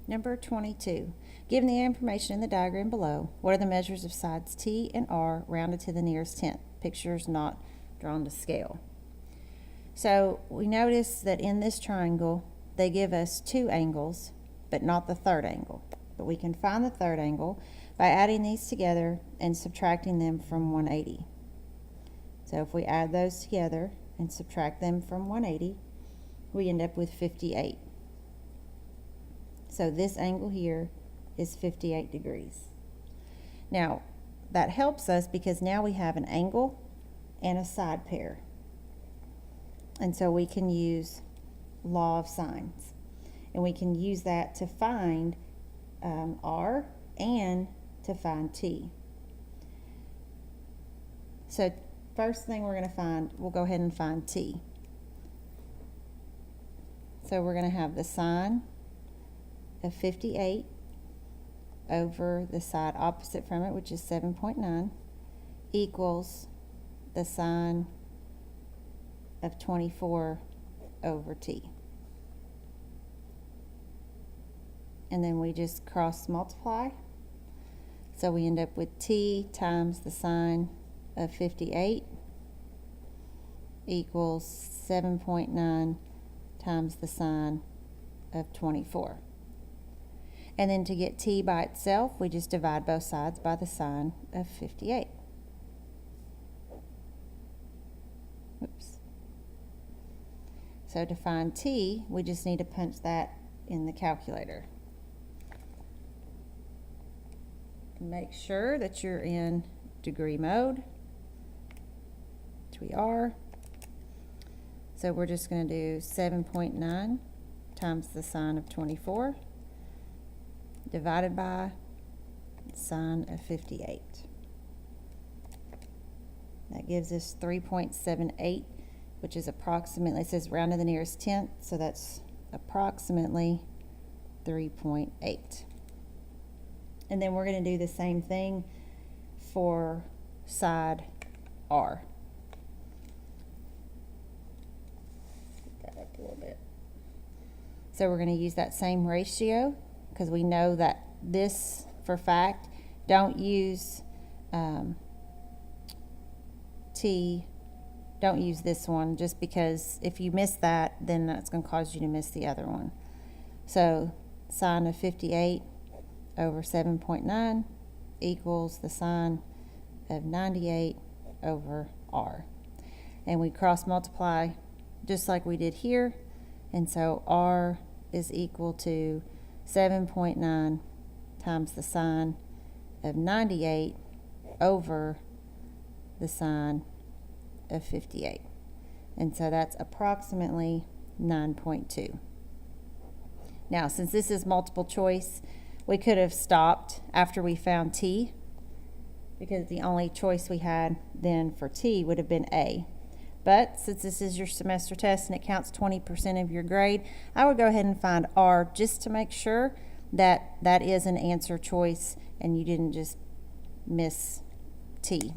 Number 22. Given the information in the diagram below, what are the measures of sides T and R rounded to the nearest tenth? Pictures not drawn to scale. So we notice that in this triangle, they give us two angles, but not the third angle. But we can find the third angle by adding these together and subtracting them from 180. So if we add those together and subtract them from 180, we end up with 58. So this angle here is 58 degrees. Now, that helps us because now we have an angle and a side pair. And so we can use law of sines. And we can use that to find R and to find T. So first thing we're going to find, we'll go ahead and find T. So we're going to have the sine of 58 over the side opposite from it, which is 7.9, equals the sine of 24 over T. And then we just cross multiply. So we end up with T times the sine of 58 equals 7.9 times the sine of 24. And then to get T by itself, we just divide both sides by the sine of 58. Oops. So to find T, we just need to punch that in the calculator. Make sure that you're in degree mode, which we are. So we're just going to do 7.9 times the sine of 24 divided by sine of 58. That gives us 3.78, which is approximately, it says round to the nearest tenth, so that's approximately 3.8. And then we're going to do the same thing for side R. Get that up a little bit. So we're going to use that same ratio because we know that this, for fact, don't use T, don't use this one, just because if you miss that, then that's going to cause you to miss the other one. So sine of 58 over 7.9 equals the sine of 98 over R. And we cross multiply just like we did here. And so R is equal to 7.9 times the sine of 98 over the sine of 58. And so that's approximately 9.2. Now, since this is multiple choice, we could have stopped after we found T, because the only choice we had then for T would have been A. But since this is your semester test and it counts 20% of your grade, I would go ahead and find R just to make sure that that is an answer choice and you didn't just miss T.